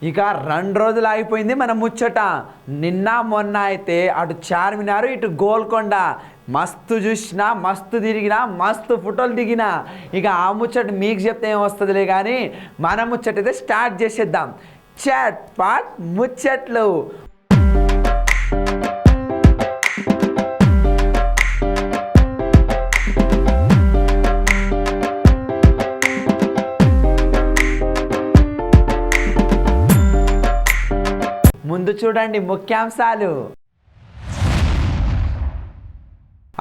ఇక 2 రోజులు ఆగిపోయింది మన ముచ్చట. నిన్న మొన్న అయితే అటు చార్మినారు ఇటు గోల్కొండ మస్తు చూసినా, మస్తు తిరిగినా, మస్తు ఫోటోలు దిగినా. ఇక ఆ ముచ్చట మీకు చెప్తే ఏమొస్తుందిలే కానీ మన ముచ్చట అయితే స్టార్ట్ చేసేద్దాం. చాట్ పాట్ ముచ్చట్లు. ముందు చూడండి ముఖ్యాంశాలు.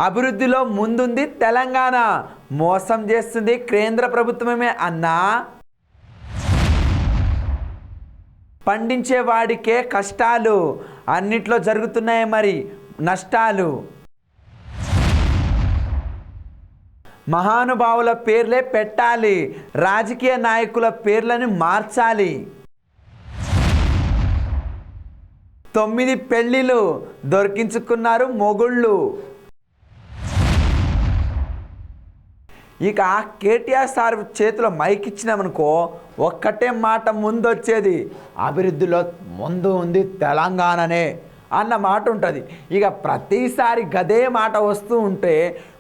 అభివృద్ధిలో ముందుంది తెలంగాణ, మోసం చేస్తుంది కేంద్ర ప్రభుత్వమే అన్నా. పండించే వాడికే కష్టాలు, అన్నిట్లో జరుగుతున్నాయి మరి నష్టాలు. మహానుభావుల పేర్లే పెట్టాలి, రాజకీయ నాయకుల పేర్లను మార్చాలి. 9 పెళ్ళిళ్ళు దొరికించుకున్నారు మొగుళ్ళు. ఇక కేటీఆర్ సార్ చేతిలో మైక్ ఇచ్చినామనుకో ఒక్కటే మాట ముందు వచ్చేది, అభివృద్ధిలో ముందు ఉంది తెలంగాణనే అన్న మాట ఉంటుంది. ఇక ప్రతిసారి గదే మాట వస్తూ ఉంటే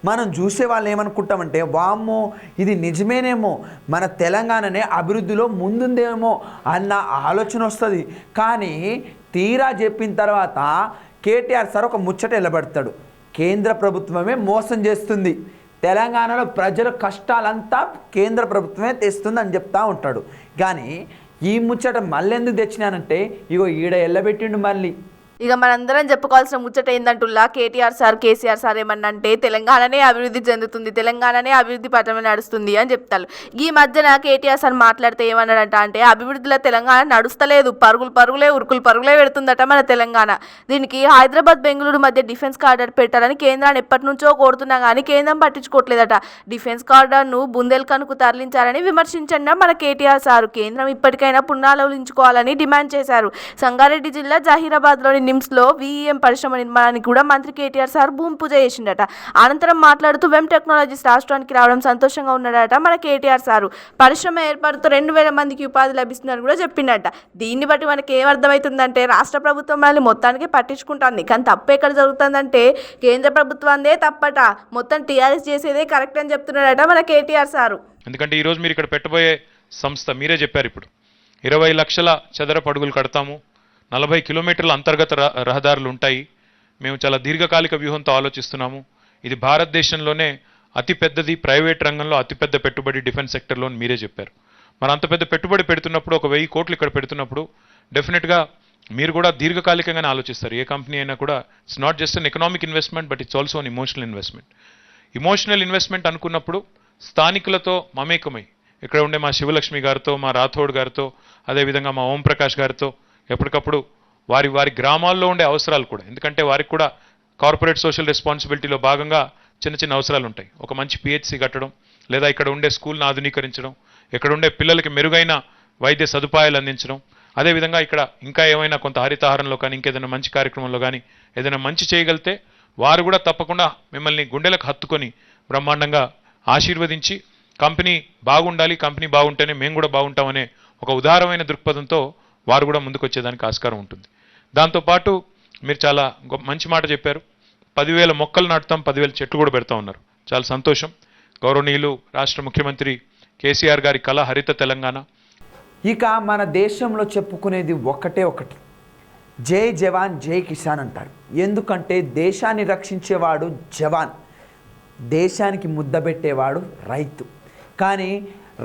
మనం చూసే వాళ్ళు ఏమనుకుంటామంటే, వామ్మో ఇది నిజమేనేమో, మన తెలంగాణనే అభివృద్ధిలో ముందుందేమో అన్న ఆలోచన వస్తుంది. కానీ తీరా చెప్పిన తర్వాత కేటీఆర్ సార్ ఒక ముచ్చట నిలబడతాడు, కేంద్ర ప్రభుత్వమే మోసం చేస్తుంది, తెలంగాణలో ప్రజల కష్టాలంతా కేంద్ర ప్రభుత్వమే తెస్తుంది అని చెప్తా ఉంటాడు. కానీ ఈ ముచ్చట మళ్ళీ ఎందుకు తెచ్చినానంటే, ఇగో ఈడ ఎల్లబెట్టిండు మళ్ళీ. ఇక మనందరం చెప్పుకోవాల్సిన ముచ్చట ఏందంటుల్లా, కేటీఆర్ సార్ కేసీఆర్ సార్ ఏమన్నంటే తెలంగాణనే అభివృద్ధి చెందుతుంది, తెలంగాణనే అభివృద్ధి పథమే నడుస్తుంది అని చెప్తారు. ఈ మధ్యన కేటీఆర్ సార్ మాట్లాడితే ఏమన్నాడంట అంటే, అభివృద్ధిలో తెలంగాణ నడుస్తలేదు, పరుగులే ఉరుకులు పరుగులే పెడుతుందట మన తెలంగాణ. దీనికి హైదరాబాద్ బెంగళూరు మధ్య డిఫెన్స్ కారిడార్ పెట్టాలని కేంద్రాన్ని ఎప్పటి నుంచో కోరుతున్నా కానీ కేంద్రం పట్టించుకోవట్లేదట. డిఫెన్స్ కారిడార్ను బుందేల్ఖండ్కు తరలించాలని విమర్శించండి మన కేటీఆర్ సారు. కేంద్రం ఇప్పటికైనా పునరాలోచించుకోవాలని డిమాండ్ చేశారు. సంగారెడ్డి జిల్లా జహీరాబాద్లోని నిమ్స్లో వీఈఎం పరిశ్రమ నిర్మాణానికి కూడా మంత్రి కేటీఆర్ సార్ భూమి పూజ చేసిండట. అనంతరం మాట్లాడుతూ వెమ్ టెక్నాలజీస్ రాష్ట్రానికి రావడం సంతోషంగా ఉన్నాడట మన కేటీఆర్ సారు. పరిశ్రమ ఏర్పాటుతో 2000 మందికి ఉపాధి లభిస్తుందని కూడా చెప్పిండట. దీన్ని బట్టి మనకి ఏమర్థమవుతుందంటే, రాష్ట్ర ప్రభుత్వం మనల్ని మొత్తానికి పట్టించుకుంటుంది, కానీ తప్పు ఎక్కడ జరుగుతుందంటే కేంద్ర ప్రభుత్వందే తప్పట, మొత్తం టీఆర్ఎస్ చేసేదే కరెక్ట్ అని చెప్తున్నాడట మన కేటీఆర్ సారు. ఎందుకంటే ఈరోజు మీరు ఇక్కడ పెట్టబోయే సంస్థ మీరే చెప్పారు, ఇప్పుడు 20 లక్షల చదరపు అడుగులు కడతాము, 40 కిలోమీటర్ల అంతర్గత రహదారులు ఉంటాయి, మేము చాలా దీర్ఘకాలిక వ్యూహంతో ఆలోచిస్తున్నాము, ఇది భారతదేశంలోనే అతిపెద్దది, ప్రైవేట్ రంగంలో అతిపెద్ద పెట్టుబడి డిఫెన్స్ సెక్టర్లో మీరే చెప్పారు. మరి అంత పెద్ద పెట్టుబడి పెడుతున్నప్పుడు, 1000 కోట్లు ఇక్కడ పెడుతున్నప్పుడు డెఫినెట్గా మీరు కూడా దీర్ఘకాలికంగానే ఆలోచిస్తారు. ఏ కంపెనీ అయినా కూడా it's not just an economic investment, but it's also an emotional investment. Emotional investment అనుకున్నప్పుడు స్థానికులతో మమేకమై, ఇక్కడ ఉండే మా శివలక్ష్మి గారితో, మా రాథోడ్ గారితో, అదేవిధంగా మా ఓంప్రకాష్ గారితో ఎప్పటికప్పుడు వారి గ్రామాల్లో ఉండే అవసరాలు కూడా, ఎందుకంటే వారికి కూడా కార్పొరేట్ సోషల్ రెస్పాన్సిబిలిటీలో భాగంగా చిన్న చిన్న అవసరాలు ఉంటాయి. ఒక మంచి పిహెచ్సి కట్టడం, లేదా ఇక్కడ ఉండే స్కూల్ని ఆధునీకరించడం, ఇక్కడ ఉండే పిల్లలకి మెరుగైన వైద్య సదుపాయాలు అందించడం, అదేవిధంగా ఇక్కడ ఇంకా ఏమైనా కొంత హరితహారంలో కానీ ఇంకేదైనా మంచి కార్యక్రమంలో కానీ ఏదైనా మంచి చేయగలితే వారు కూడా తప్పకుండా మిమ్మల్ని గుండెలకు హత్తుకొని బ్రహ్మాండంగా ఆశీర్వదించి, కంపెనీ బాగుండాలి, కంపెనీ బాగుంటేనే మేము కూడా బాగుంటామనే ఒక ఉదారమైన దృక్పథంతో వారు కూడా ముందుకు వచ్చేదానికి ఆస్కారం ఉంటుంది. దాంతోపాటు మీరు చాలా మంచి మాట చెప్పారు, 10,000 మొక్కలు నాటుతాం, 10,000 చెట్లు కూడా పెడతా ఉన్నారు. చాలా సంతోషం. గౌరవనీయులు రాష్ట్ర ముఖ్యమంత్రి కేసీఆర్ గారి కళ హరిత తెలంగాణ. ఇక మన దేశంలో చెప్పుకునేది ఒకటి, జై జవాన్ జై కిసాన్ అంటారు. ఎందుకంటే దేశాన్ని రక్షించేవాడు జవాన్, దేశానికి ముద్ద పెట్టేవాడు రైతు. కానీ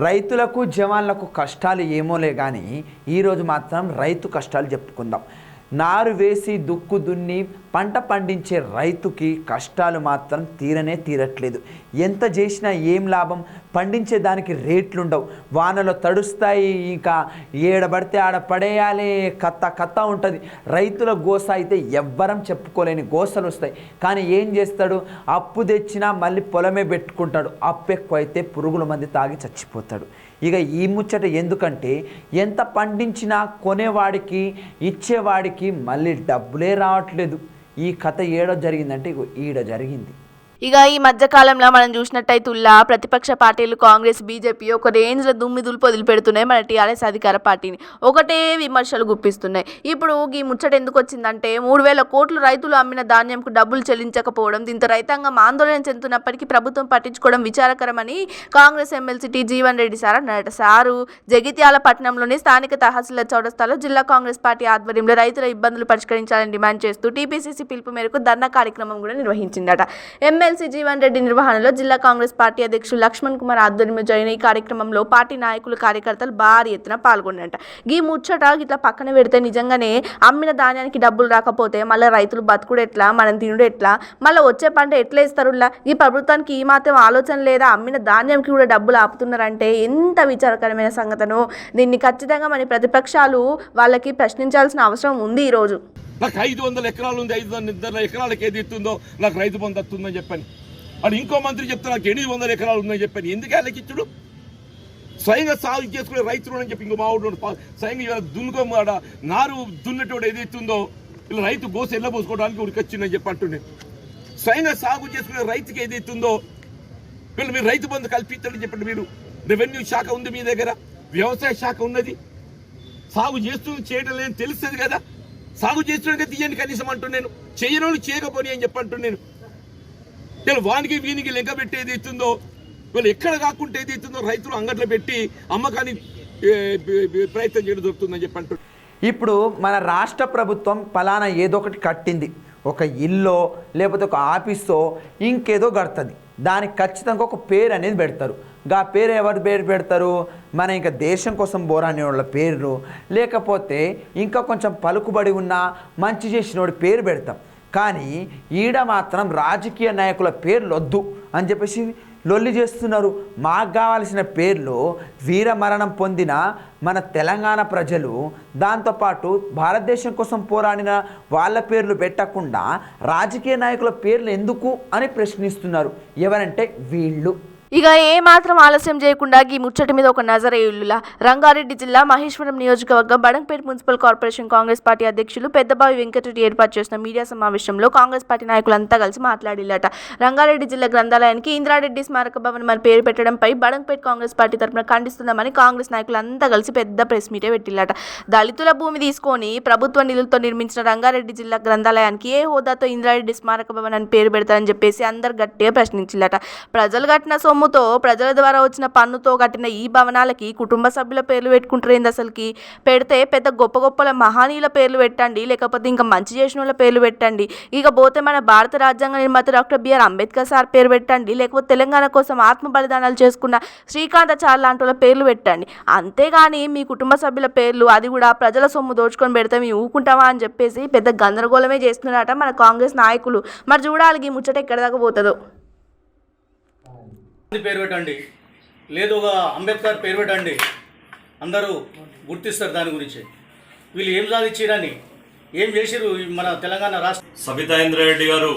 రైతులకు జవాన్లకు కష్టాలు ఏమోలే కానీ ఈరోజు మాత్రం రైతు కష్టాలు చెప్పుకుందాం. నారు వేసి దుక్కు దున్ని పంట పండించే రైతుకి కష్టాలు మాత్రం తీరట్లేదు. ఎంత చేసినా ఏం లాభం, పండించే దానికి రేట్లుండవు, వానలో తడుస్తాయి, ఇంకా ఏడబడితే ఆడ పడేయాలి, కత్త ఉంటుంది. రైతుల గోస అయితే ఎవ్వరం చెప్పుకోలేని గోసలు వస్తాయి. కానీ ఏం చేస్తాడు, అప్పు తెచ్చినా మళ్ళీ పొలమే పెట్టుకుంటాడు, అప్పు ఎక్కువ అయితే పురుగుల మంది తాగి చచ్చిపోతాడు. ఇక ఈ ముచ్చట ఎందుకంటే ఎంత పండించినా కొనేవాడికి ఇచ్చేవాడికి మళ్ళీ డబ్బులే రావట్లేదు. ఈ కథ ఏడో జరిగిందంటే ఈడ జరిగింది. ఇక ఈ మధ్య కాలంలో మనం చూసినట్టయితే ప్రతిపక్ష పార్టీలు కాంగ్రెస్ బీజేపీ ఒక రేంజ్లో దుమ్మిదులు వదిలిపెడుతున్నాయి మన టీఆర్ఎస్ అధికార పార్టీని. ఒకటే విమర్శలు గుప్పిస్తున్నాయి. ఇప్పుడు ఈ ముచ్చట ఎందుకు వచ్చిందంటే 3,000 కోట్లు రైతులు అమ్మిన ధాన్యంకు డబ్బులు చెల్లించకపోవడం, దీంతో రైతాంగం ఆందోళన చెందుతున్నప్పటికీ ప్రభుత్వం పట్టించుకోవడం విచారకరమని Congress MLC T Jeevan Reddy sir అన్నారట. సారు జగిత్యాల పట్టణంలోని స్థానిక తహసీల్దార్ చౌరస్తాలో జిల్లా కాంగ్రెస్ పార్టీ ఆధ్వర్యంలో రైతుల ఇబ్బందులు పరిష్కరించాలని డిమాండ్ చేస్తూ టీపీసీసీ పిలుపు మేరకు ధర్నా కార్యక్రమం కూడా నిర్వహించిందట. ఎమ్మెల్సీ జీవన్ రెడ్డి నిర్వహణలో జిల్లా కాంగ్రెస్ పార్టీ అధ్యక్షులు లక్ష్మణ్ కుమార్ ఆధ్వర్యంలో జరిగిన ఈ కార్యక్రమంలో పార్టీ నాయకులు కార్యకర్తలు భారీ ఎత్తున పాల్గొన్నారట. ఈ ముచ్చట ఇట్లా పక్కన పెడితే నిజంగానే అమ్మిన ధాన్యానికి డబ్బులు రాకపోతే మళ్ళీ రైతులు బతుకుడు ఎట్లా, మనం తినుడు ఎట్లా, మళ్ళీ వచ్చే పంట ఎట్లా ఇస్తారులా? ఈ ప్రభుత్వానికి ఈ మాత్రం ఆలోచన లేదా? అమ్మిన ధాన్యంకి కూడా డబ్బులు ఆపుతున్నారంటే ఎంత విచారకరమైన సంగతను. దీన్ని ఖచ్చితంగా మన ప్రతిపక్షాలు వాళ్ళకి ప్రశ్నించాల్సిన అవసరం ఉంది. ఈరోజు నాకు 500 ఎకరాలు ఉంది, 500 ఎకరాలకు ఏది ఇస్తుందో నాకు రైతు బంధు వస్తుందని చెప్పని, అది ఇంకో మంత్రి చెప్తే నాకు 800 ఎకరాలు ఉందని చెప్పని. ఎందుకు లెక్కించుడు? స్వయంగా సాగు చేసుకునే రైతులు అని చెప్పి ఇంకో మావుడు స్వయంగా దున్నుకోమాడ నారు దున్నటోడు ఏది ఇస్తుందో ఇలా రైతు గోస ఎల్లబోసుకోవడానికి ఉడికొచ్చిందని చెప్పి అంటుండే. స్వయంగా సాగు చేసుకునే రైతుకి ఏది ఇస్తుందో వీళ్ళు మీరు రైతు బంధు కల్పిస్తాడని చెప్పండి. మీరు రెవెన్యూ శాఖ ఉంది మీ దగ్గర, వ్యవసాయ శాఖ ఉన్నది, సాగు చేస్తుంది చేయడం లేని తెలుస్తుంది కదా. సాగు చేస్తున్నాక తీయండి కనీసం అంటున్నాను, చేయనోళ్ళు చేయకపోని అని చెప్పంటున్నాను. వీళ్ళు వానికి వీనికి లెక్క పెట్టి ఏది ఇస్తుందో, వీళ్ళు ఎక్కడ కాకుండా ఏది ఇస్తుందో రైతులు అంగట్లో పెట్టి అమ్మకాన్ని ప్రయత్నం చేయడం దొరుకుతుందని చెప్పంటు. ఇప్పుడు మన రాష్ట్ర ప్రభుత్వం పలానా ఏదో ఒకటి కట్టింది, ఒక ఇల్లో లేకపోతే ఒక ఆఫీసో ఇంకేదో కడుతుంది, దానికి ఖచ్చితంగా ఒక పేరు అనేది పెడతారు. ఆ పేరు ఎవరి పేరు పెడతారు? మన ఇంకా దేశం కోసం పోరాడే వాళ్ళ పేరు, లేకపోతే ఇంకా కొంచెం పలుకుబడి ఉన్న మంచి చేసిన వాడి పేరు పెడతాం. కానీ ఈడ మాత్రం రాజకీయ నాయకుల పేర్లు వద్దు అని చెప్పేసి లొల్లి చేస్తున్నారు. మాకు కావాల్సిన పేర్లు వీరమరణం పొందిన మన తెలంగాణ ప్రజలు, దాంతోపాటు భారతదేశం కోసం పోరాడిన వాళ్ళ పేర్లు పెట్టకుండా రాజకీయ నాయకుల పేర్లు ఎందుకు అని ప్రశ్నిస్తున్నారు. ఎవరంటే వీళ్ళు. ఇక ఏమాత్రం ఆలస్యం చేయకుండా ఈ ముచ్చటి మీద ఒక నజరేయుల్లా. రంగారెడ్డి జిల్లా మహేశ్వరం నియోజకవర్గం Badangpet municipal corporation Congress party అధ్యక్షులు పెద్దబావి వెంకటరెడ్డి ఏర్పాటు చేసిన మీడియా సమావేశంలో కాంగ్రెస్ పార్టీ నాయకులంతా కలిసి మాట్లాడిల్లట. రంగారెడ్డి జిల్లా గ్రంథాలయానికి ఇంద్రారెడ్డి స్మారక భవన్ అని పేరు పెట్టడంపై బడంగపేట కాంగ్రెస్ పార్టీ తరఫున ఖండిస్తుందామని కాంగ్రెస్ నాయకులంతా కలిసి పెద్ద ప్రెస్ మీటే పెట్టిల్లట. దళితుల భూమి తీసుకొని ప్రభుత్వ నిధులతో నిర్మించిన రంగారెడ్డి జిల్లా గ్రంథాలయానికి ఏ హోదాతో ఇంద్రారెడ్డి స్మారక భవన్ అని పేరు పెడతారని చెప్పేసి అందరు గట్టిగా ప్రశ్నించిల్లట. ప్రజలు కట్టిన సొమ్ముతో, ప్రజల ద్వారా వచ్చిన పన్నుతో కట్టిన ఈ భవనాలకి కుటుంబ సభ్యుల పేర్లు పెట్టుకుంటారేంది? అసలుకి పెడితే పెద్ద గొప్ప గొప్పల మహానీయుల పేర్లు పెట్టండి, లేకపోతే ఇంకా మంచి చేసిన వాళ్ళ పేర్లు పెట్టండి. ఇక పోతే మన భారత రాజ్యాంగ నిర్మాత డాక్టర్ బిఆర్ అంబేద్కర్ సార్ పేరు పెట్టండి, లేకపోతే తెలంగాణ కోసం ఆత్మ బలిదానాలు చేసుకున్న శ్రీకాంతాచార్య లాంటి వాళ్ళ పేర్లు పెట్టండి. అంతేగాని మీ కుటుంబ సభ్యుల పేర్లు, అది కూడా ప్రజల సొమ్ము దోచుకొని పెడితే మేము ఊకుంటామా అని చెప్పేసి పెద్ద గందరగోళమే చేస్తున్నారట మన కాంగ్రెస్ నాయకులు. మరి చూడాలి ఈ ముచ్చట ఎక్కడి దాకా పోతుందో. పేరు పెట్టండి, లేదు ఒక అంబేద్కర్ పేరు పెట్టండి, అందరూ గుర్తిస్తారు దాని గురించి. వీళ్ళు ఏం సాధించారని, ఏం చేసిరు మన తెలంగాణ రాష్ట్ర. సబితా ఇంద్రారెడ్డి గారు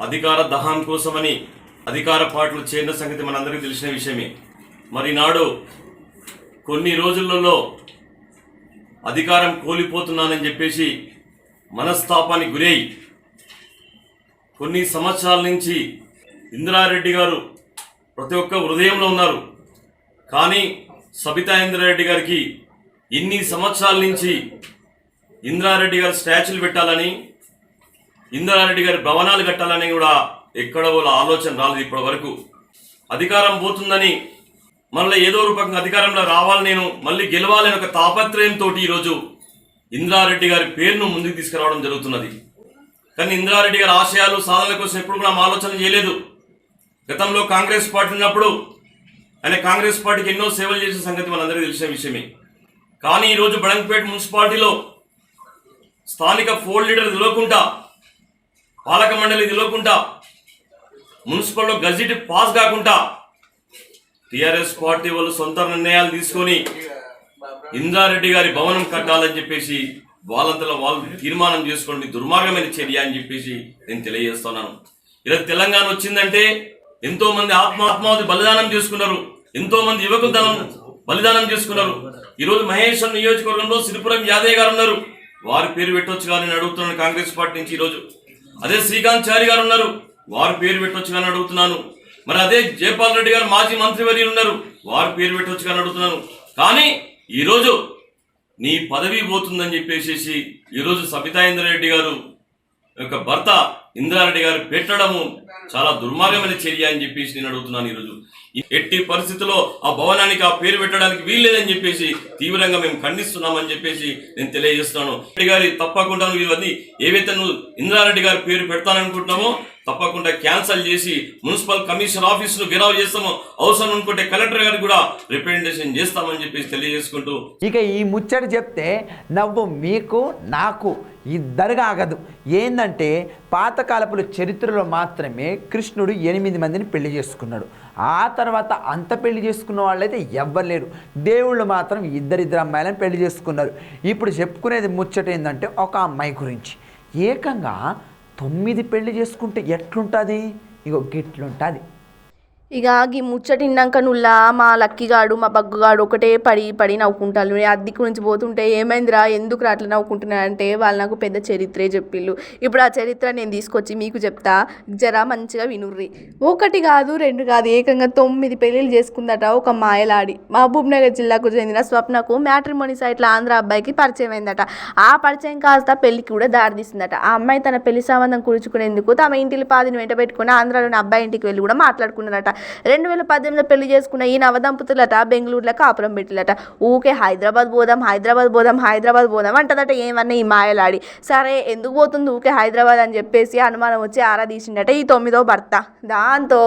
అధికార దహనం కోసమని అధికార పార్టీలు చేరిన సంగతి మనందరికీ తెలిసిన విషయమే. మరి నాడు కొన్ని రోజులలో అధికారం కోల్పోతున్నానని చెప్పేసి మనస్తాపానికి గురై కొన్ని సంవత్సరాల నుంచి ఇంద్రారెడ్డి గారు ప్రతి ఒక్క హృదయంలో ఉన్నారు. కానీ సబితా ఇంద్రారెడ్డి గారికి ఇన్ని సంవత్సరాల నుంచి ఇంద్రారెడ్డి గారు స్టాచ్యూలు పెట్టాలని, ఇంద్రారెడ్డి గారి భవనాలు కట్టాలని కూడా ఎక్కడ వాళ్ళ ఆలోచన రాలేదు ఇప్పటి వరకు. అధికారం పోతుందని మళ్ళీ ఏదో రూపంగా అధికారంలో రావాలి, నేను మళ్ళీ గెలవాలని ఒక తాపత్రయంతో ఈరోజు ఇంద్రారెడ్డి గారి పేరును ముందుకు తీసుకురావడం జరుగుతున్నది. కానీ ఇంద్రారెడ్డి గారి ఆశయాలు సాధనల కోసం ఎప్పుడు కూడా ఆలోచన చేయలేదు. గతంలో కాంగ్రెస్ పార్టీ ఉన్నప్పుడు ఆయన కాంగ్రెస్ పార్టీకి ఎన్నో సేవలు చేసిన సంగతి మనందరికీ తెలిసిన విషయమే. కానీ ఈరోజు బడంగపేట మున్సిపాలిటీలో స్థానిక 4 లీడర్ తెలియకుండా, పాలక మండలి తెలియకుండా, మున్సిపల్లో గజెట్ పాస్ కాకుండా టీఆర్ఎస్ పార్టీ వాళ్ళు సొంత నిర్ణయాలు తీసుకొని ఇంద్రారెడ్డి గారి భవనం కట్టాలని చెప్పేసి వాళ్ళంతలో వాళ్ళు తీర్మానం చేసుకోండి, దుర్మార్గమైన చర్య అని చెప్పేసి నేను తెలియజేస్తున్నాను. ఇలా తెలంగాణ వచ్చిందంటే ఎంతో మంది ఆత్మాహుతి బలిదానం చేసుకున్నారు, ఎంతో మంది యువకులు బలిదానం చేసుకున్నారు. ఈరోజు మహేశ్వరం నియోజకవర్గంలో సిరిపురం యాదయ్య గారు ఉన్నారు, వారి పేరు పెట్టవచ్చు కానీ నేను అడుగుతున్నాను కాంగ్రెస్ పార్టీ నుంచి. ఈరోజు అదే శ్రీకాంత్ చారి గారు ఉన్నారు, వారు పేరు పెట్టొచ్చు కానీ అడుగుతున్నాను. మరి అదే జయపాల్ రెడ్డి గారు మాజీ మంత్రివర్యులు ఉన్నారు, వారు పేరు పెట్టొచ్చు కానీ అడుగుతున్నాను. కానీ ఈరోజు నీ పదవి పోతుందని చెప్పేసి ఈరోజు సబితా ఇంద్రారెడ్డి గారు యొక్క భర్త ఇంద్రారెడ్డి గారు పెట్టడము చాలా దుర్మార్గమైన చర్య అని చెప్పేసి నేను అడుగుతున్నాను. ఈరోజు ఎట్టి పరిస్థితుల్లో ఆ భవనానికి ఆ పేరు పెట్టడానికి వీల్లేదని చెప్పేసి తీవ్రంగా మేము ఖండిస్తున్నామని చెప్పేసి నేను తెలియజేస్తున్నాను. రెడ్డి గారి తప్పకుండా ఇవన్నీ ఏవైతే నువ్వు ఇంద్రారెడ్డి గారి పేరు పెడతాననుకుంటున్నామో తప్పకుండా క్యాన్సల్ చేసి మున్సిపల్ కమిషనర్ ఆఫీసును గిరావ్ చేస్తాము, అవసరం అనుకుంటే కలెక్టర్ గారికి కూడా రిప్రజెంటేషన్ చేస్తామని చెప్పేసి తెలియజేసుకుంటూ ఇక ఈ ముచ్చట చెప్తే నవ్వు మీకు నాకు ఇద్దరుగా ఆగదు. ఏంటంటే పాతకాలపుల చరిత్రలో మాత్రమే కృష్ణుడు 8 మందిని పెళ్లి చేసుకున్నాడు. ఆ తర్వాత అంత పెళ్లి చేసుకున్న వాళ్ళైతే ఎవ్వరు లేరు. దేవుళ్ళు మాత్రం ఇద్దరిద్దరు అమ్మాయిలను పెళ్లి చేసుకున్నారు. ఇప్పుడు చెప్పుకునేది ముచ్చట ఏంటంటే ఒక అమ్మాయి గురించి ఏకంగా 9 పెళ్లి చేసుకుంటే ఎట్లుంటుంది? ఇగో గిట్లుంటుంది. ఇక ఈ ముచ్చటిన్నాక నుల్లా మా లక్కీగాడు మా బగ్గుగాడు ఒకటే పడి నవ్వుకుంటాను. అద్దెకు నుంచి పోతుంటే ఏమైందిరా ఎందుకు అట్లా నవ్వుకుంటున్నా అంటే వాళ్ళు నాకు పెద్ద చరిత్రే చెప్పిళ్ళు. ఇప్పుడు ఆ చరిత్ర నేను తీసుకొచ్చి మీకు చెప్తా, జరా మంచిగా వినుర్రి. 1 కాదు 2 కాదు ఏకంగా 9 పెళ్ళిళ్ళు చేసుకుందట ఒక మాయలాడి. మహబూబ్నగర్ జిల్లాకు చెందిన స్వప్నకు మ్యాట్రిమోనీ సైట్లో ఆంధ్ర అబ్బాయికి పరిచయం అయిందట. ఆ పరిచయం కాస్త పెళ్లికి కూడా దారితీసిందట. ఆ అమ్మాయి తన పెళ్లి సంబంధం కుడుచుకునేందుకు తమ ఇంటిని పాదిని వెంట పెట్టుకుని ఆంధ్రాలోని అబ్బాయి ఇంటికి వెళ్ళి కూడా మాట్లాడుకున్నారట. 2018లో పెళ్లి చేసుకున్న ఈ నవదంపతులట బెంగళూరులో కాపురం పెట్టిలట. ఊకే హైదరాబాద్ పోదాం అంటదట. ఏమన్నా ఈ మాయలాడి. సరే ఎందుకు పోతుంది ఊకే హైదరాబాద్ అని చెప్పేసి అనుమానం వచ్చి ఆరా తీసిండట ఈ 9వ భర్త. దాంతో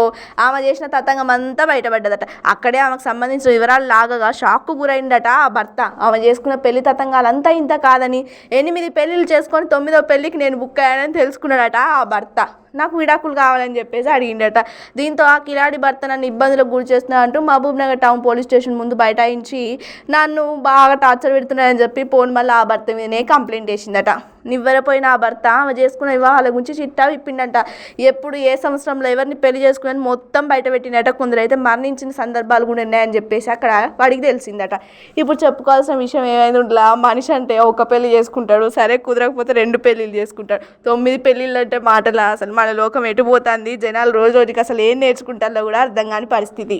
ఆమె చేసిన తతంగం అంతా బయటపడ్డదట. అక్కడే ఆమెకు సంబంధించిన వివరాలు లాగగా షాక్కు గురైందట ఆ భర్త. ఆమె చేసుకున్న పెళ్లి తతంగాలంతా ఇంత కాదని 8 పెళ్లిళ్ళు చేసుకొని 9వ పెళ్లికి నేను బుక్ అయ్యానని తెలుసుకున్నాడట ఆ భర్త. నాకు విడాకులు కావాలని చెప్పేసి అడిగిండట. దీంతో ఆ కిలాడి భర్త నన్ను ఇబ్బందులకు గురి చేస్తున్నా అంటూ మహబూబ్నగర్ టౌన్ పోలీస్ స్టేషన్ ముందు బైఠాయించి నన్ను బాగా టార్చర్ పెడుతున్నాడని చెప్పి మళ్ళీ ఆ భర్త మీదనే కంప్లైంట్ చేసిందట. నివ్వెరపోయిన ఆ భర్త ఆమె చేసుకున్న వివాహాల గురించి చిట్టా విప్పిండట. ఎప్పుడు ఏ సంవత్సరంలో ఎవరిని పెళ్లి చేసుకుని మొత్తం బయట పెట్టినట. కొందరైతే మరణించిన సందర్భాలు కూడా ఉన్నాయని చెప్పేసి అక్కడ వాడికి తెలిసిందట. ఇప్పుడు చెప్పుకోవాల్సిన విషయం ఏమైంది ఉంట్లా, మనిషి అంటే ఒక పెళ్లి చేసుకుంటాడు, సరే కుదరకపోతే 2 పెళ్ళిళ్ళు చేసుకుంటాడు. 9 పెళ్ళిళ్ళు అంటే మాటలా? అసలు మన లోకం ఎటుపోతుంది, జనాలు రోజు రోజుకి అసలు ఏం నేర్చుకుంటారో కూడా అర్థం కాని పరిస్థితి.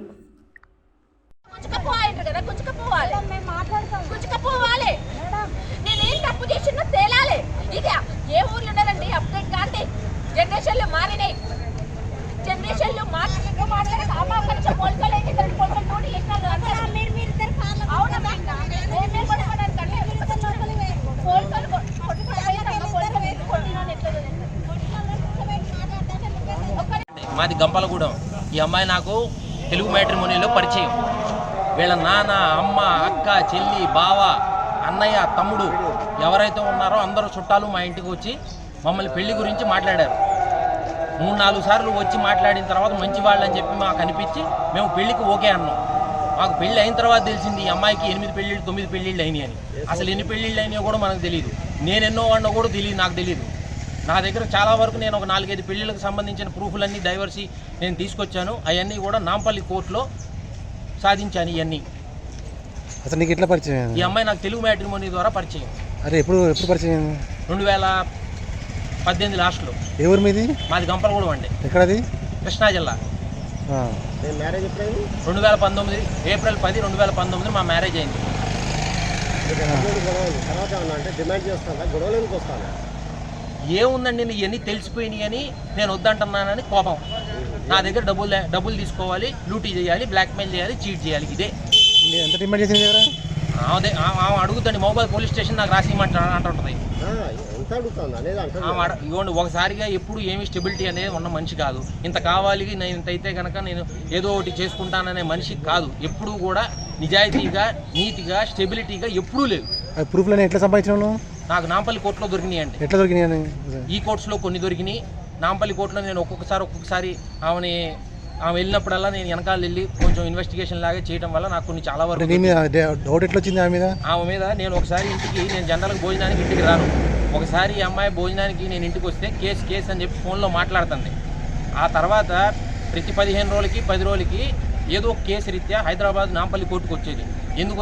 నేనేం తప్పు చేసినా తేలాలి. ఇక ఏ ఊర్లో ఉన్నారండి అప్డేట్ కాంతి జనరేషన్లు మారినాయి. జనరేషన్లు మాది గంపలగూడెం. ఈ అమ్మాయి నాకు తెలుగు మ్యాట్రిమోనీలో పరిచయం. వీళ్ళ నాన్న, అమ్మ, అక్క, చెల్లి, బావ, అన్నయ్య, తమ్ముడు ఎవరైతే ఉన్నారో అందరూ చుట్టాలు మా ఇంటికి వచ్చి మమ్మల్ని పెళ్లి గురించి మాట్లాడారు. 3-4 సార్లు వచ్చి మాట్లాడిన తర్వాత మంచి వాళ్ళని చెప్పి మాకు అనిపించి మేము పెళ్లికి ఓకే అన్నాం. మాకు పెళ్లి అయిన తర్వాత తెలిసింది ఈ అమ్మాయికి 8 పెళ్ళిళ్ళు 9 పెళ్ళిళ్ళు అయినాయి అని. అసలు ఎన్ని పెళ్ళిళ్ళు అయినాయో కూడా మనకు తెలియదు. నేను ఎన్నో వాడినో కూడా తెలియదు, నాకు తెలియదు. నా దగ్గర చాలా వరకు నేను ఒక 4-5 పెళ్ళిళ్ళకి సంబంధించిన ప్రూఫ్లన్నీ డైవర్సీ నేను తీసుకొచ్చాను. అవన్నీ కూడా నాంపల్లి కోర్టులో సాధించాను. ఇవన్నీ అసలు నీకు ఎట్లా పరిచయం? ఈ అమ్మాయి నాకు తెలుగు మ్యాట్రిమోనీ ద్వారా పరిచయం. అరే ఎప్పుడు పరిచయం? 2018 లాస్ట్లో. ఎవరు మీది? మాది గంపలగూడెం అండి. ఎక్కడది? కృష్ణా జిల్లా. 2019 ఏప్రిల్ 10, 2019 మా మ్యారేజ్ అయింది. ఏముందండి ఇవన్నీ తెలిసిపోయినాయి అని నేను వద్దంటున్నానని కోపం. నా దగ్గర డబ్బులు తీసుకోవాలి, లూటీ చేయాలి, బ్లాక్మెయిల్ చేయాలి, చీట్ చేయాలి. ఇదే ఎంత డిమాండ్ చేసింది కదా? అదే ఆమె అడుగుతండి. మొబైల్ పోలీస్ స్టేషన్ నాకు రాసి అంటుంటుంది. ఇవ్వండి ఒకసారిగా ఎప్పుడు ఏమి స్టెబిలిటీ అనేది ఉన్న మనిషి కాదు. ఇంత కావాలి, నేను ఇంత అయితే కనుక నేను ఏదో ఒకటి చేసుకుంటాననే మనిషి కాదు. ఎప్పుడూ కూడా నిజాయితీగా, నీతిగా, స్టెబిలిటీగా ఎప్పుడూ లేదు. ప్రూఫ్లను ఎట్లా సంపాదించాను? నాకు నాంపల్లి కోర్టులో దొరికినాయి అండి. ఎట్లా దొరికినాయి? ఈ కోర్ట్స్లో కొన్ని దొరికినాయి. నాంపల్లి కోర్టులో నేను ఒక్కొక్కసారి ఆమె వెళ్ళినప్పుడల్లా నేను వెనకాల వెళ్ళి కొంచెం ఇన్వెస్టిగేషన్ లాగా చేయడం వల్ల నాకు కొన్ని చాలా వరకు డౌట్ ఎట్లా వచ్చింది ఆమె మీద? నేను ఒకసారి నేను జనరల్గా భోజనానికి ఇంటికి రాను. ఒకసారి ఈ అమ్మాయి భోజనానికి నేను ఇంటికి వస్తే కేసు అని చెప్పి ఫోన్లో మాట్లాడుతుంది. ఆ తర్వాత ప్రతి 15 రోజులకి 10 రోజులకి ఏదో ఒక కేసు రీత్యా హైదరాబాద్ నాంపల్లి కోర్టుకు వచ్చేది. ఎందుకు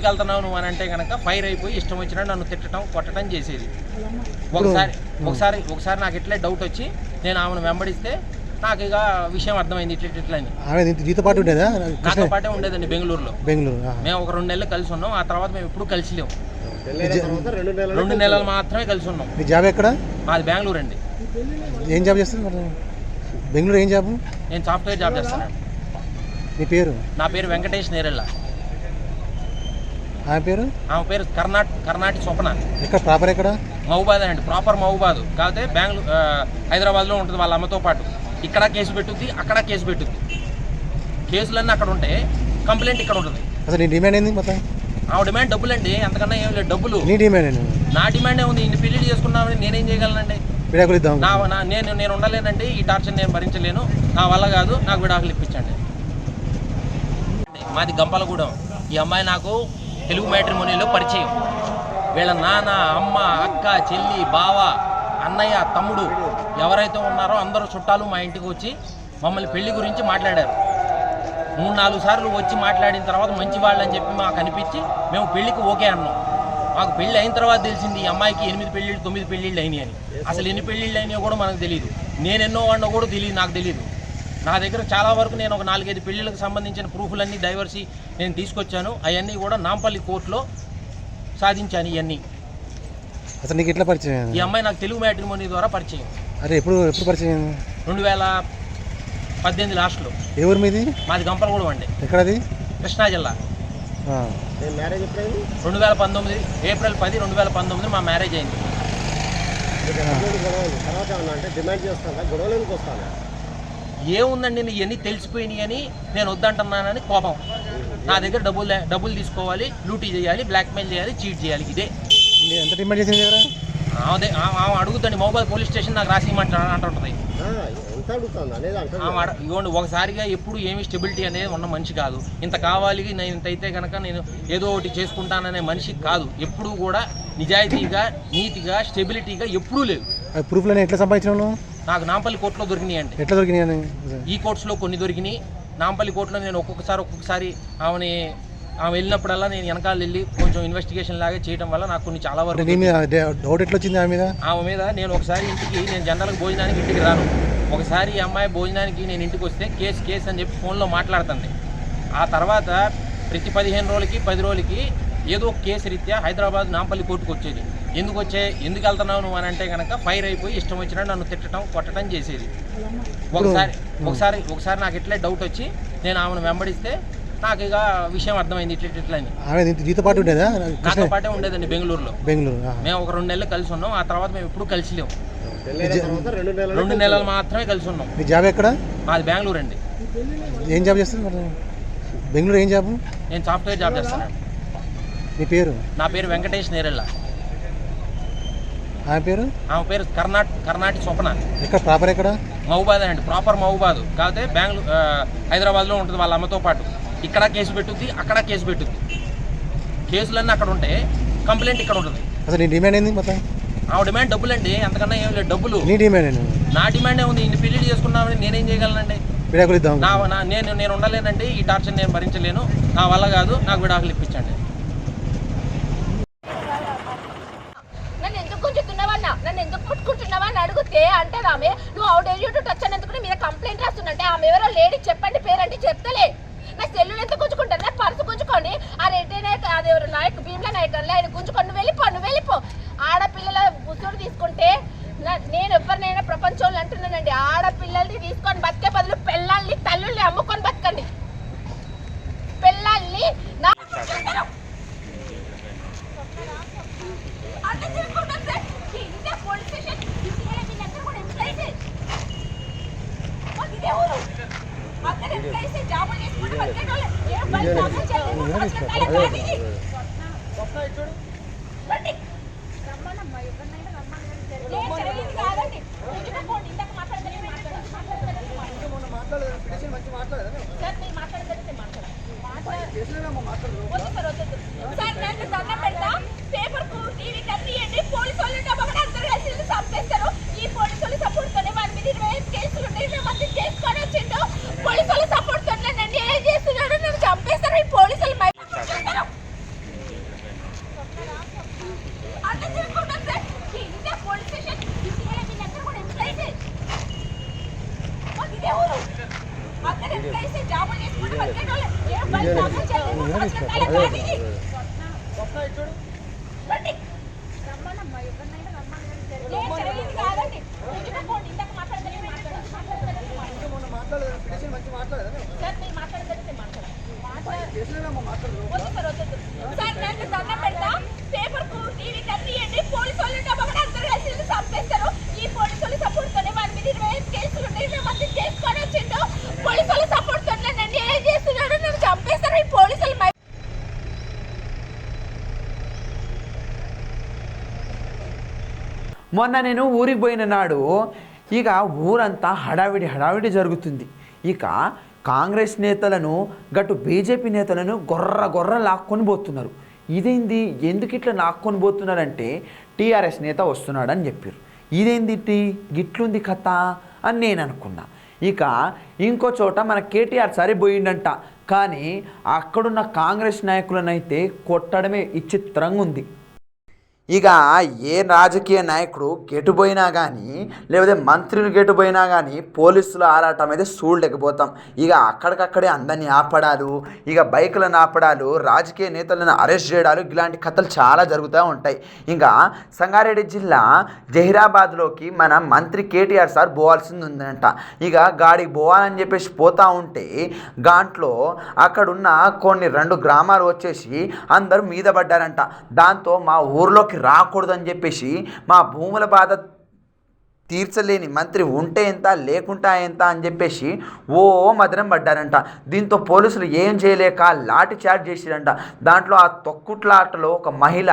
వెళ్తున్నావు నువ్వు అని అంటే కనుక ఫైర్ అయిపోయి ఇష్టం వచ్చినట్టు నన్ను తిట్టడం కొట్టడం చేసేది. ఒకసారి నాకు ఇట్లే డౌట్ వచ్చి నేను ఆమెను వెంబడిస్తే నాకు ఇక విషయం అర్థమైంది ఇట్లా అని. జీతో పాటు ఉండేదా? నాతో పాటే ఉండేదండి బెంగళూరు. మేము ఒక 2 నెలలు కలిసి ఉన్నాం. ఆ తర్వాత మేము ఎప్పుడు కలిసి లేము. 2 నెలలు మాత్రమే కలిసి ఉన్నాం. మీ జాబ్ ఎక్కడ? మాది బెంగళూరు అండి. ఏం జాబ్ చేస్తుంది బెంగళూరు? ఏం జాబ్? నేను సాఫ్ట్వేర్ జాబ్ చేస్తానండి. మీ పేరు? నా పేరు వెంకటేష్ నేరెళ్ళ. ఆమె పేరు కర్ణాటి స్వప్న. ఎక్కడ ప్రాపర్? ఎక్కడ? మహబూబాద్ అండి. ప్రాపర్ మహబూబాద్ కాకపోతే హైదరాబాద్లో ఉంటుంది వాళ్ళ అమ్మతో పాటు. ఇక్కడ కేసు పెట్టుద్ది, అక్కడ కేసు పెట్టుద్ది. కేసులన్నీ అక్కడ ఉంటే కంప్లైంట్ ఇక్కడ ఉంటుంది. అసలు నీ డిమాండ్ ఏంది మొత్తం? ఆ డిమాండ్ డబ్బులు అండి, అంతకన్నా ఏం లేదు. డబ్బులు. నీ డిమాండ్ ఏంటి? నా డిమాండ్ ఏముంది? ఇన్ని పెళ్లి చేసుకున్నామని నేనేం చేయగలనండి? విడాకులు ఇద్దాం. నేను ఉండలేనండి. ఈ టార్చర్ నేను భరించలేను. నా వల్ల కాదు. నాకు విడాకులు ఇప్పించండి. మాది గంపలగూడెం. ఈ అమ్మాయి నాకు తెలుగు మ్యాట్రిమోనీలో పరిచయం. వీళ్ళ నాన్న, అమ్మ, అక్క, చెల్లి, బావ, అన్నయ్య, తమ్ముడు ఎవరైతే ఉన్నారో అందరూ చుట్టాలు మా ఇంటికి వచ్చి మమ్మల్ని పెళ్లి గురించి మాట్లాడారు. 3-4 సార్లు వచ్చి మాట్లాడిన తర్వాత మంచి వాళ్ళని చెప్పి మాకు అనిపించి మేము పెళ్లికి ఓకే అన్నాం. మాకు పెళ్లి అయిన తర్వాత తెలిసింది ఈ అమ్మాయికి 8 పెళ్ళిళ్ళు 9 పెళ్ళిళ్ళు అయినాయి అని. అసలు ఎన్ని పెళ్ళిళ్ళు అయినాయో కూడా మనకు తెలియదు. నేను ఎన్నో వాడినో కూడా తెలియదు, నాకు తెలియదు. నా దగ్గర చాలా వరకు నేను ఒక 4-5 పెళ్ళిళ్ళకి సంబంధించిన ప్రూఫ్లన్నీ డైవర్సీ నేను తీసుకొచ్చాను. అవన్నీ కూడా నాంపల్లి కోర్టులో సాధించాను. ఇవన్నీ అసలు నీకు ఎట్లా పరిచయం? ఈ అమ్మాయి నాకు తెలుగు మ్యాట్రిమోనీ ద్వారా పరిచయం. అరే ఎప్పుడు పరిచయం? 2018 లాస్ట్లో. ఎవరు మీది? మాది గంపలగూడెం అండి. ఎక్కడది? కృష్ణా జిల్లా. 2019 ఏప్రిల్ 10, 2019 మా మ్యారేజ్ అయింది. ఏముందండి ఇవన్నీ తెలిసిపోయినాయి అని నేను వద్దంటున్నానని కోపం. నా దగ్గర డబ్బులు తీసుకోవాలి, లూటీ చేయాలి, బ్లాక్మెయిల్ చేయాలి, చీట్ చేయాలి. ఇదే ఎంత డిమాండ్ చేసింది కదా? ఆమె అడుగుతండి. మొబైల్ పోలీస్ స్టేషన్ నాకు రాసి అంటుంటుంది. ఇవ్వండి. ఒకసారిగా ఎప్పుడు ఏమి స్టెబిలిటీ అనేది ఉన్న మనిషి కాదు. ఇంత కావాలి, నేను ఇంత అయితే కనుక నేను ఏదో ఒకటి చేసుకుంటాననే మనిషి కాదు. ఎప్పుడూ కూడా నిజాయితీగా, నీతిగా, స్టెబిలిటీగా ఎప్పుడూ లేదు. ప్రూఫ్లను ఎట్లా సంపాదించినావు? నాకు నాంపల్లి కోర్టులో దొరికినాయి అండి. ఎట్లా దొరికినాయి? ఈ కోర్ట్స్లో కొన్ని దొరికినాయి. నాంపల్లి కోర్టులో నేను ఒక్కొక్కసారి ఆమె వెళ్ళినప్పుడల్లా నేను వెనకాల వెళ్ళి కొంచెం ఇన్వెస్టిగేషన్ లాగా చేయడం వల్ల నాకు కొన్ని చాలా వరకు డౌట్ ఎట్లా వచ్చింది ఆమె మీద? నేను ఒకసారి నేను జనరల్గా భోజనానికి ఇంటికి రాను. ఒకసారి ఈ అమ్మాయి భోజనానికి నేను ఇంటికి వస్తే కేసు అని చెప్పి ఫోన్లో మాట్లాడుతుంది. ఆ తర్వాత ప్రతి 15 రోజులకి 10 రోజులకి ఏదో ఒక కేసు రీత్యా హైదరాబాద్ నాంపల్లి కోర్టుకు వచ్చేది. ఎందుకు వెళ్తున్నావు నువ్వు అని అంటే కనుక ఫైర్ అయిపోయి ఇష్టం వచ్చినట్టు నన్ను తిట్టడం కొట్టడం చేసేది. ఒకసారి నాకు ఇట్లే డౌట్ వచ్చి నేను ఆమెను వెంబడిస్తే నాకు ఇక విషయం అర్థమైంది ఇట్లా అని. జీతో పాటు ఉండేదా? నాతో పాటే ఉండేదండి బెంగళూరు. మేము ఒక 2 నెలలు కలిసి ఉన్నాం. ఆ తర్వాత మేము ఎప్పుడు కలిసి లేము. 2 నెలలు మాత్రమే కలిసి ఉన్నాం. మీ జాబ్ ఎక్కడ? మాది బెంగళూరు అండి. ఏం జాబ్ చేస్తుంది బెంగళూరు? ఏం జాబ్? నేను సాఫ్ట్వేర్ జాబ్ చేస్తానండి. మీ పేరు? నా పేరు వెంకటేష్ నేరెళ్ళ. ఆమె పేరు కర్ణాటి స్వప్న. ఎక్కడ ప్రాపర్? ఎక్కడ? మహబూబాద్ అండి. ప్రాపర్ మహబూబాద్ కాకపోతే హైదరాబాద్లో ఉంటుంది వాళ్ళ అమ్మతో పాటు. ఇక్కడ కేసు పెట్టుద్ది, అక్కడ కేసు పెట్టుద్ది. కేసులన్నీ అక్కడ ఉంటే కంప్లైంట్ ఇక్కడ ఉంటుంది. అసలు నీ డిమాండ్ ఏంది మొత్తం? ఆ డిమాండ్ డబ్బులు అండి, అంతకన్నా ఏం లేదు. డబ్బులు. నీ డిమాండ్ ఏంటి? నా డిమాండ్ ఏముంది? ఇన్ని పెళ్లి చేసుకున్నామని నేనేం చేయగలనండి? విడాకులు ఇద్దాం. నేను ఉండలేనండి. ఈ టార్చర్ నేను భరించలేను. నా వల్ల కాదు. నాకు విడాకులు ఇప్పించండి. నన్ను ఎందుకు గుంజుతున్నావన్నా, నన్ను ఎందుకు పుట్టుకుంటున్నావా అని అడిగితే అంటే ఆమె నువ్వు అవుట్ ఏరియా టచ్ అనేందుకు మీద కంప్లైంట్ రాస్తున్నంటే ఆమె ఎవరో లేడీ చెప్పండి పేరంటే చెప్తలే. నా సెల్లులు ఎంత గుంజుకుంటారు? నా పర్సు గుంజుకొని ఆ రెడ్డి నాయక్ అదేవరు నాయక్ భీమ్లా నాయక్ అలా ఆయన గుంజుకొని నువ్వు వెళ్ళిపో. ఆడపిల్లల ఉసురు తీసుకుంటే నేను ఎవరినైనా ప్రపంచంలో అంటున్నానండి, ఆడపిల్లల్ని తీసుకొని బతికే బదులు పిల్లల్ని తల్లుల్ని అమ్ముకొని బతకండి. పిల్లల్ని పోలీసులు సపోర్ట్ తోనే నన్ను ఏం చేస్తున్నాడు? నన్ను చంపేస్తారు ఈ పోలీసులు. మొన్న నేను ఊరికి పోయిన నాడు ఇక ఊరంతా హడావిడి జరుగుతుంది. ఇక కాంగ్రెస్ నేతలను గట్టు బీజేపీ నేతలను గొర్ర లాక్కొని పోతున్నారు. ఇదేంది, ఎందుకు ఇట్లా లాక్కొని పోతున్నారంటే టీఆర్ఎస్ నేత వస్తున్నాడని చెప్పారు. ఇదేంది గిట్లుంది కథ అని నేను అనుకున్నా. ఇక ఇంకో చోట మన కేటీఆర్ సరే పోయిండంట, కానీ అక్కడున్న కాంగ్రెస్ నాయకులనైతే కొట్టడమే విచిత్రంగా ఉంది. ఇక ఏ రాజకీయ నాయకుడు గెటుపోయినా కానీ లేకపోతే మంత్రులు గెటుపోయినా కానీ పోలీసులు ఆరాటం అయితే చూడలేకపోతాం. ఇక అక్కడికక్కడే అందరినీ ఆపడాలు, ఇక బైకులను ఆపడాలు, రాజకీయ నేతలను అరెస్ట్ చేయడాలు, ఇలాంటి కథలు చాలా జరుగుతూ ఉంటాయి. ఇంకా సంగారెడ్డి జిల్లా జహీరాబాద్లోకి మన మంత్రి కేటీఆర్ సార్ పోవాల్సింది ఉందంట. ఇక గాడికి పోవాలని చెప్పేసి పోతూ ఉంటే దాంట్లో అక్కడున్న కొన్ని 2 గ్రామాలు వచ్చేసి అందరూ మీద పడ్డారంట. దాంతో మా ఊర్లోకి రాకూడదని చెప్పేసి మా భూముల బాధ తీర్చలేని మంత్రి ఉంటే ఎంత లేకుంటా ఎంత అని చెప్పేసి మదనం పడ్డారంట. దీంతో పోలీసులు ఏం చేయలేక లాఠీ చార్జ్ చేసిరంట. దాంట్లో ఆ తొక్కుట్లాటలో ఒక మహిళ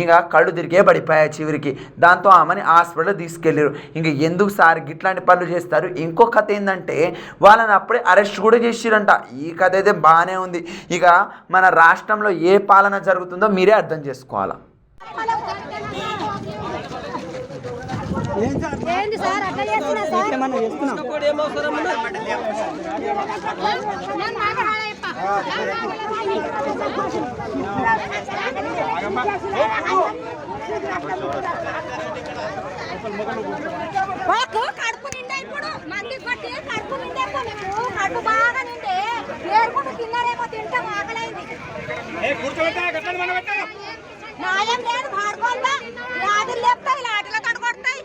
ఇక కళ్ళు తిరిగే పడిపోయాయి చివరికి. దాంతో ఆమెని హాస్పిటల్ తీసుకెళ్ళారు. ఇంక ఎందుకు సార్ ఇట్లాంటి పనులు చేస్తారు? ఇంకో కథ ఏంటంటే వాళ్ళని అప్పుడే అరెస్ట్ కూడా చేసిరంట. ఈ కథ అయితే బాగానే ఉంది. ఇక మన రాష్ట్రంలో ఏ పాలన జరుగుతుందో మీరే అర్థం చేసుకోవాలా. ఏంది సార్ అట్లా చేస్తున్నా సార్? కడుపు నిండా ఇప్పుడు మంది కొట్టి కడుపు నిండే కడుపు బాగా నిండే ఏరుకుంటూ తిన్నారేమో తింటాం ఆకలైంది. న్యాయం లేదు భార్గవంగా లాటలు లేపుతాయి, లాటలు కడగొడతాయి.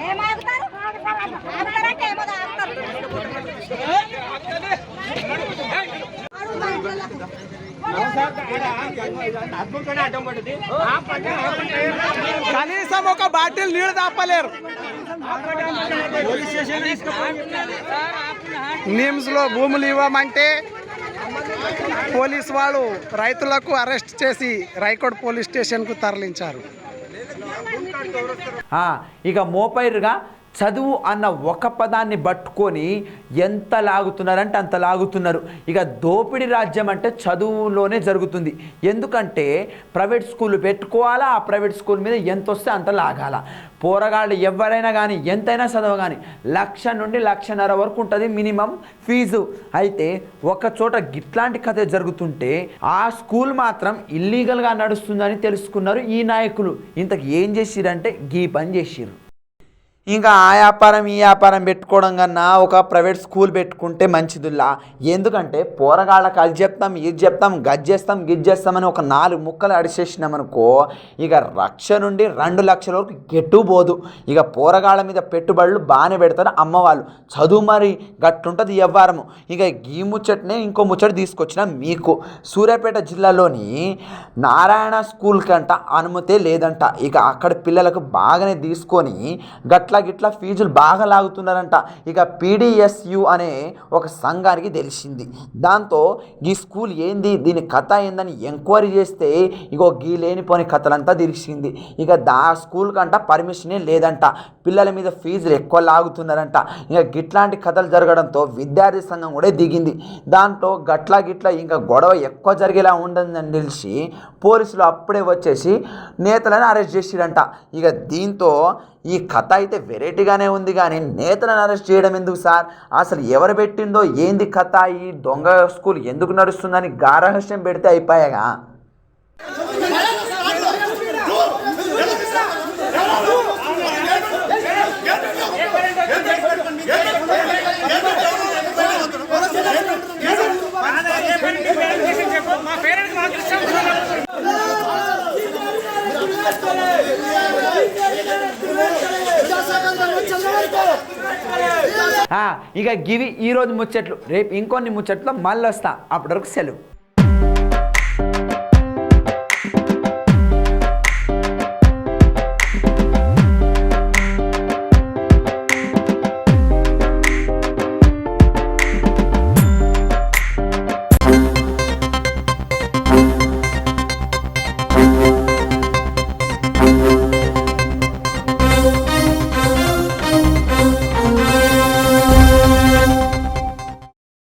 ఏమాగుతారు అంటే ఏమో కనీసం ఒక బాటిల్ నీళ్ళు తాపలేరు. నిమ్స్ లో భూములు ఇవ్వమంటే పోలీసు వాళ్ళు రైతులకు అరెస్ట్ చేసి రైకోడ్ పోలీస్ స్టేషన్కు తరలించారు. ఇక మోపైరుగా చదువు అన్న ఒక పదాన్ని పట్టుకొని ఎంత లాగుతున్నారంటే అంత లాగుతున్నారు. ఇక దోపిడీ రాజ్యం అంటే చదువులోనే జరుగుతుంది. ఎందుకంటే ప్రైవేట్ స్కూళ్ళు పెట్టుకోవాలా, ఆ ప్రైవేట్ స్కూల్ మీద ఎంత వస్తే అంత లాగాల. పోరగాళ్ళు ఎవరైనా కానీ ఎంతైనా చదవ కానీ 1,00,000 నుండి 1,50,000 వరకు ఉంటుంది మినిమం ఫీజు. అయితే ఒక చోట ఇట్లాంటి కథ జరుగుతుంటే ఆ స్కూల్ మాత్రం ఇల్లీగల్గా నడుస్తుందని తెలుసుకున్నారు ఈ నాయకులు. ఇంతకు ఏం చేసిరంటే ఈ పని చేసిర్రు. ఇంకా ఆ వ్యాపారం ఈ వ్యాపారం పెట్టుకోవడం కన్నా ఒక ప్రైవేట్ స్కూల్ పెట్టుకుంటే మంచిదిలా. ఎందుకంటే పోరగాళ్ళకి అది చెప్తాం ఇది చెప్తాం గజ్జేస్తాం గిజ్జేస్తామని ఒక 4 ముక్కలు అడిచేసినామనుకో ఇక 1,00,000 నుండి 2,00,000 వరకు గెట్టుపోదు. ఇక పోరగాళ్ళ మీద పెట్టుబడులు బాగానే పెడతారు అమ్మవాళ్ళు. చదువు మరి గట్టుంటుంది వ్యవహారము. ఇక ఈ ముచ్చటనే ఇంకో ముచ్చట తీసుకొచ్చిన మీకు. సూర్యాపేట జిల్లాలోని నారాయణ స్కూల్ కంట అనుమతే లేదంట. ఇక అక్కడ పిల్లలకు బాగానే తీసుకొని గిట్లా ఫీజులు బాగా లాగుతున్నారంట. ఇక పీడిఎస్యు అనే ఒక సంఘానికి తెలిసింది. దాంతో ఈ స్కూల్ ఏంది దీని కథ ఏందని ఎంక్వైరీ చేస్తే ఇగో గీ లేనిపోని కథలంతా తెలిసింది. ఇక స్కూల్ కంట పర్మిషనే లేదంట. పిల్లల మీద ఫీజులు ఎక్కువ లాగుతున్నారంట. ఇక గిట్లాంటి కథలు జరగడంతో విద్యార్థి సంఘం కూడా దిగింది. దాంట్లో గిట్లా ఇంకా గొడవ ఎక్కువ జరిగేలా ఉండదని తెలిసి పోలీసులు అప్పుడే వచ్చేసి నేతలను అరెస్ట్ చేసిరంట. ఇక దీంతో ఈ కథ అయితే వెరైటీగానే ఉంది, కానీ నేతలను అరెస్ట్ చేయడం ఎందుకు సార్? అసలు ఎవరు పెట్టిందో ఏంది కథ? ఈ దొంగ స్కూల్ ఎందుకు నడుస్తుందని గారహస్యం పెడితే అయిపోయాగా. ఇక గివి ఈరోజు ముచ్చట్లు. రేపు ఇంకొన్ని ముచ్చట్లు మళ్ళీ వస్తా. అప్పటి వరకు సెలవు.